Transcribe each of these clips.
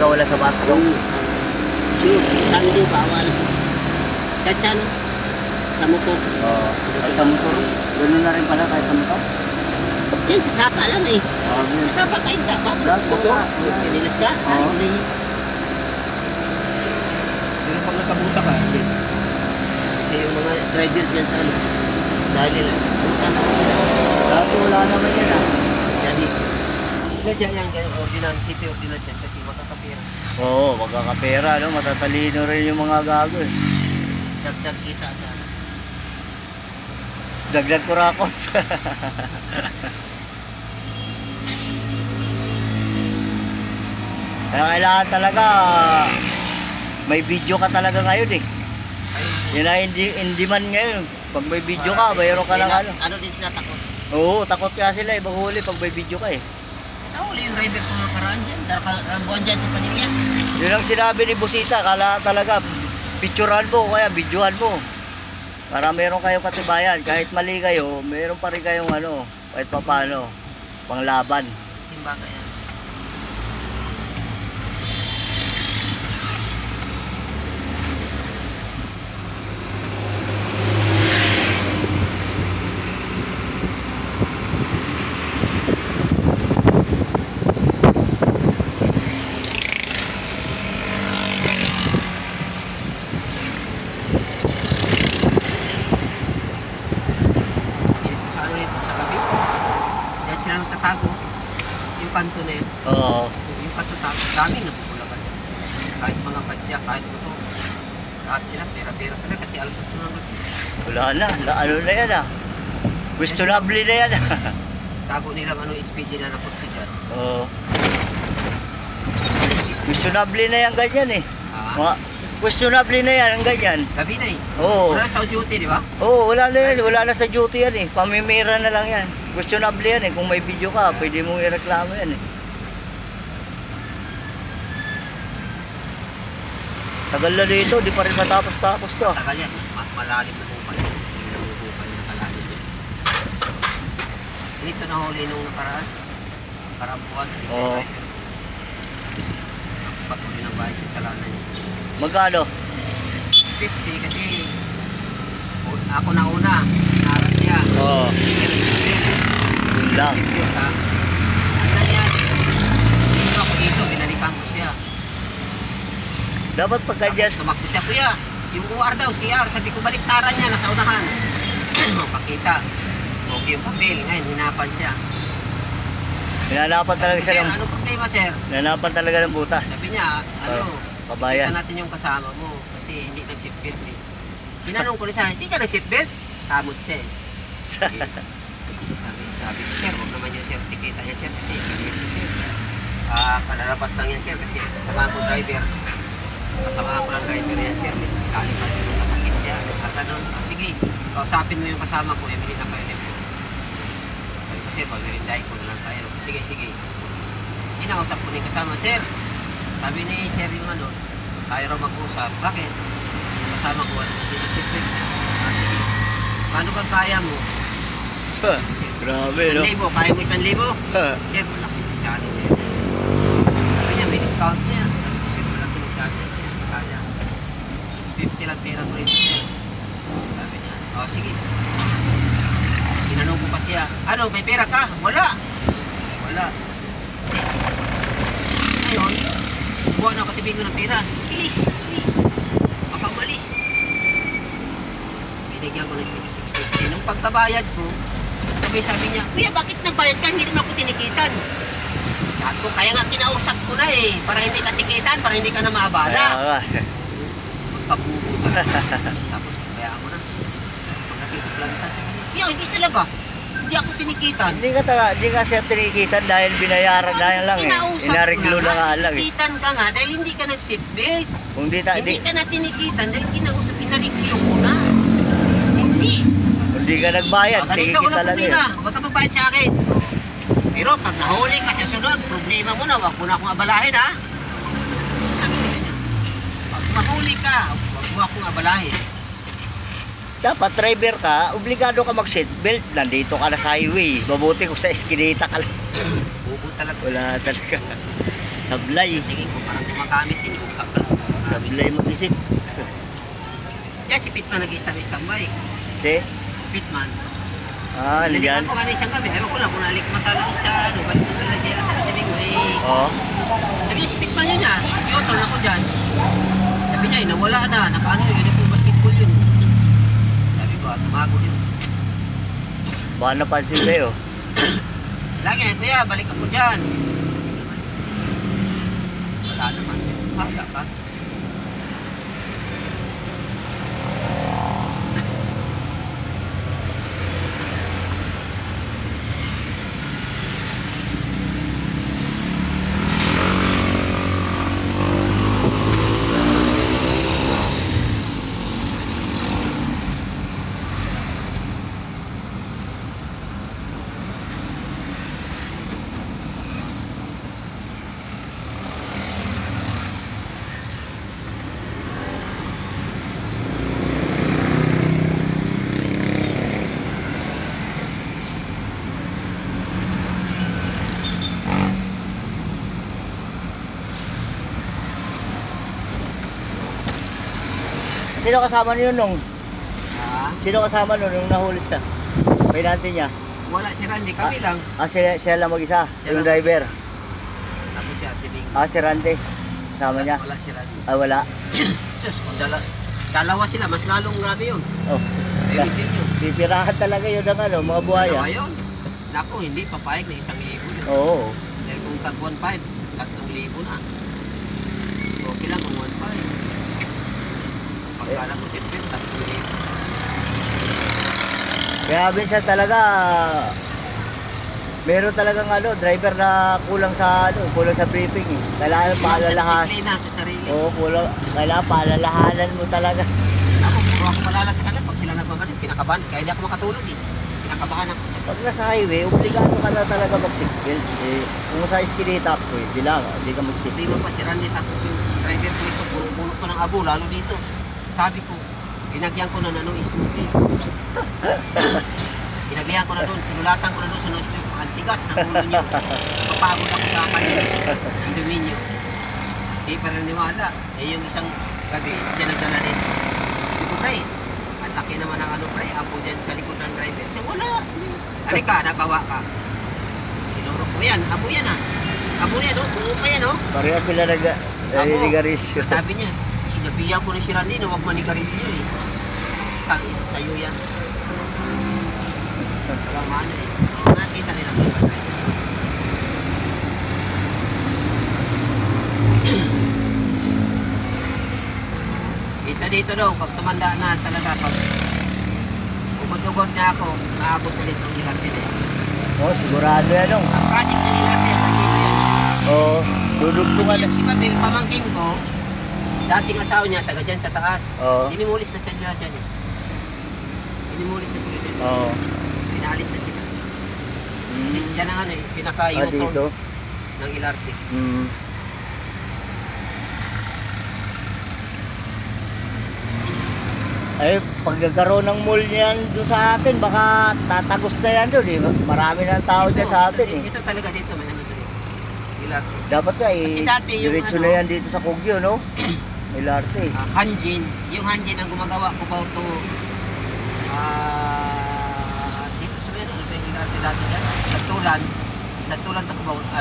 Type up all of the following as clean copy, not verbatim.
wala sa barko. Sure, sabi nyo bawal. Kahit saan, sa motor. Oo. At sa motor, gano'n na rin pala kahit sa motor. Yan, sa sapa lang eh. Sabi. Sa sapa kayo ka, motor. Pinilas ka, Oo. Pero pag nakabuta ka, hindi. Kasi yung mga driver dyan sa ano, dahil nila, Dati wala naman yan ah. jadi, ganyan yan, ganyan, ordinance, city ordinance yan, kasi makakapira. Oo, magkakapera, no? Matatalino rin yung mga gago eh. Dagdag kita sa Dagdag kurakot. Kaya kailangan talaga may video ka talaga ngayon eh. Yun na hindi man ngayon. Pag may video ka, mayroon ka lang ano. Ano din sila takot? Oo, takot kaya sila eh. Maghuli pag may video ka eh. Nahuli yung driver ko ng karaan dyan, rambuan dyan sa Panilya. Yun ang sinabi ni Busita. Kala talaga, picturean mo kaya videoan mo. Para meron kayong katibayan. Kahit mali kayo, meron pa rin kayong ano, kahit pa paano, panglaban. Timba ka yan. Sila nagtatago yung kanto na yun. Oo. Yung kanto daming napupulakan. Kahit mga badya, kahit ito. Lahat sila, pera-pera talaga kasi alas 8 na gabi. Wala na, ano na yan ah. Questionable na yan ah. Tago nilang ano, SPD na naputsi dyan. Oo. Questionable na yan ganyan eh. Mga, questionable na yan ang ganyan. Gabi na eh. Oo. Wala sa duty, di ba? Oo, wala na yan. Wala na sa duty yan eh. Pamimira na lang yan. Questionable yan eh. Kung may video ka, pwede mong ireklamo yan eh. Tagal na dito, di pa rin matapos-tapos to. Tagal yan. Malalim na hukay. Hindi na hukay na kalalim yan. Dito nahuli nung nakaraan. Nakaraan buwan. Oo. Patuloy ng bahay sa lana niya. Magkano? 50 kasi ako na una. Naras niya. Oo. Yun lang. Ang nangyari, dito ako dito, binalikan ko siya. Dapat pagka dyan. Tumakbo siya, kuya. Yung UR daw, CR, sabi ko baliktaran niya, nasa unahan. Pakita. Okay yung papel, ngayon, hinapan siya. Hinanapan talaga siya Sir, ng... ano problema, sir? Hinanapan talaga ng butas. Sabi niya, ano, Pabayan. kita natin yung kasama mo kasi hindi nag-seatbelt eh. Tinanong ko rin siya, hindi ka nag-seatbelt? Kamot siya eh. Sabi ko, sir, huwag naman yung certificate yan, sir, kasi kalalabas lang yan, sir, kasi kasama ko driver. Kasama ko lang driver yan, sir, kasi kalipas yung masakit niya. At ano, sige, kausapin mo yung kasama ko, yung minita kayo nito. Sabi ko, sir, pag-rinday ko na lang tayo. Sige, sige. Inausap ko na yung kasama, sir. Sabi ni sir yung ano, tayo raw mag-usap. Bakit? Kasama ko, hindi nag-seatbelt niya. Paano ba kaya mo? Grabe, no? 1,000, kaya mo 1,000? Sir, malaki masyado, sir. Sabi niya, may discount niya. Sabi ko, sir, malaki masyado, sir. Kaya, 650 lang pera ko rin, sir. Sabi niya, oh, sige. Tinanong ko pa siya, ano, may pera ka? Wala. Wala. Ngayon, buwan ako katibig mo ng pera. Bilis, bilis. Baka umalis. Binigyan ko ng 650. Nung pagbabayad ko, sabi niya, kuya, bakit nagbayad ka? Hindi naman ako tinikitan. Sabi ko, kaya nga kinausap ko na eh. Para hindi ka tikitan, para hindi ka na maabala. Magpabubo ka. Tapos, kaya ako na. Pagdating sa planta, sabi niya, kuya, hindi talaga. Hindi ako tinikitan. Hindi ka siya tinikitan dahil binayaran dahil lang eh. Inariglo na nga lang eh. Tinikitan ka nga dahil hindi ka nag-seatbelt. Hindi ka na tinikitan dahil kinausap, inariglo ko na. Hindi. Hindi ka nagbayad, Ganito ko tingin na talaga problema. eh. Huwag ka magbayad sa akin. Pero pag nahuli ka sa sunod, problema mo na, huwag mo na akong abalahin ha. Sabi nila niya, pag mahuli ka, huwag mo akong abalahin. Dapat driver ka, obligado ka mag-seatbelt. Nandito ka na sa highway. Mabuti kung sa eskinita ka lang. Bubo talaga. Wala talaga. Sablay. Tingin ko parang gumagamit din yung kapal. Sablay mag-isip. Yan si Pitman nag-istab-istabay. Si? Pitman. Ah, Nalikan nandyan. ko kanina siyang gabi. Ewan ko lang kung nalikmata lang sa ano. Balik mo talaga yan. Sabi ko eh. Oo. Sabi niya si Pitman yun niya. Yotol ako dyan. Sabi niya nawala na. Nakaano yun. Ito basketball yun. Sabi ko tumago yun. Baka napansin sa'yo. Lagi kuya balik ako dyan. Wala naman. Wala ka. Sino kasama niyo nung? Ha? Sino kasama nung nahuli siya? May natin niya. Wala si Randy. Kami lang. Siya lang mag-isa. Siya Yung lang driver. Tapos si Ate Bing. Si Randy. Kasama niya. Wala si Randy. Wala. Diyos, kung dalawa sila, mas lalong grabe yun. Oh. Ayusin yun. Pipirahan talaga yun ng ano, mga buhaya. Dalawa yun. Naku, hindi papayag na 1,000 yun. Oo. Dahil kung tag 1,500, 3,000 na. Okay lang kung 1,500. Pagkala ko siyempre, 3,000. Kaya minsan talaga, meron talagang ano, driver na kulang sa briefing eh. Kailangan paalalahan. Disiplina sa sarili. Oo, kailangan paalalahanan mo talaga. Ako, puro ako malala sa kanila. Pag sila nagbabalik, kinakabahan. Kaya hindi ako makatulog eh. Kinakabahan ako. Pag nasa highway, obligado ka na talaga mag-seatbelt. Eh, kung sa iskinita, pwede lang, hindi ka Hindi mag-seatbelt. mo pa si Randy tapos yung driver ko ito, puro ko ng abo, lalo dito. Sabi ko, ginagyan ko na ng smoking. Ginabihan ko na doon, sinulatan ko na doon sa no smoking. Ang tigas ng ulo niyo. Papagod ako sa kanila. Ang dumi niyo. Hindi pa rin niwala. Eh yung isang gabi, siya nagdala din. Hindi ko, pre, ang laki naman ng ano, pre, abo dyan sa likod ng driver. Siya, wala. Halika, nabawa ka. Tinuro ko yan, abo yan ah. Abo yan, no? Buo pa yan, no? Pareha sila nag-nigarisyo. Sabi niya, sinabihan ko na si Randy na huwag manigarilyo eh. Tangin, sa'yo yan. Walang mano eh. Nakita nila mo ba? Kita dito daw, pag tumanda na talaga, pag ugod-ugod na ako, naabot ko dito ang ilarte na yan. Oh, sigurado yan oh. Ang project ng ilarte, nandito yan. Oo, dudugtungan. Kasi yung si Mabel, pamangking ko, dating asawa niya, taga dyan sa taas. Oo. Inimulis na sila dyan eh. Inimulis na sila dyan. Oo. Pinaalis na sila. Diyan ang ano eh, Dito. pinaka-U-turn ng LRT. Mm. Ay, pag nagkaroon ng mall niyan doon sa atin, baka tatagos na yan doon eh. Marami ng tao dyan sa atin eh. Ito talaga dito, may ano doon. LRT. Dapat nga eh, Kasi dati yung diretso ano- na yan dito sa Kogyo, no? LRT. Hanjin, yung Hanjin ang gumagawa ko ba ito dito sa meron, ano ba yung LRT dati dyan? Sa tulan ito ko ba,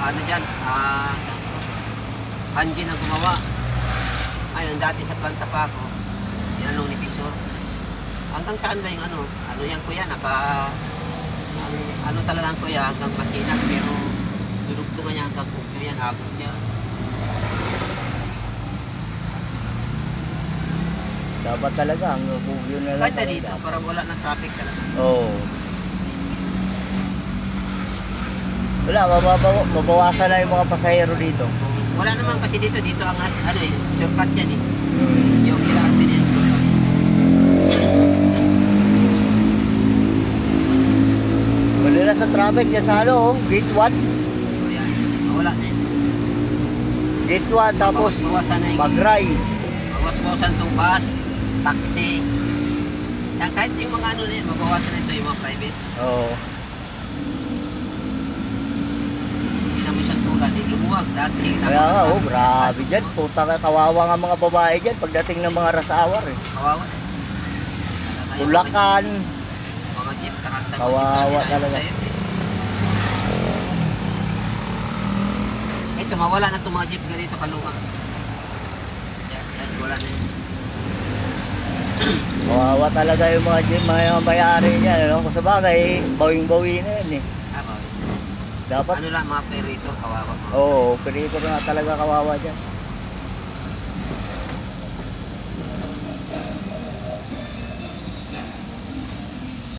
ano dyan, Hanjin ang gumawa. Ayun, dati sa planta pa ako, yung ano ni Pisor. Hanggang saan ba yung ano? Ano yan kuya, ano talagang kuya, hanggang Masinas, pero dudugtungan niya hanggang Kogyo yan, abot niya. Dapat talaga, ang Kogyo na lang. Ganda dito, para wala ng traffic talaga. Oo. Wala, mabawasan na yung mga pasahero dito. Wala naman kasi dito ang ano eh, shortcut yan eh. Hmm. Yung LRT na yan, shortcut. Wala na sa traffic niya sa ano, oh, gate 1. So yan, wala na yun. Gate 1, tapos Bawas-bawasan na yung Magray. bawas-bawasan itong bus, taxi. Yan, kahit yung mga ano na yun, mabawasan na ito yung mga private. Oo. Hindi na mo isang tulad gani lumuwag dati Kaya nga, oh, grabe dyan. Puta ka, kawawa nga mga babae dyan pagdating ng mga rush hour eh. Kawawa. Bulacan. Mga jeep, karanta mo Kawawa jeep talaga. Ito, mawala na itong mga jeep ganito kalungan. Yan, wala na yun. Kawawa talaga yung mga gym, mga may-ari niya. No? Kung sa bagay, bawing-bawi na yan eh. Tama. Dapat, Ano lang, mga perito, kawawa. oo, pero ito nga talaga kawawa dyan.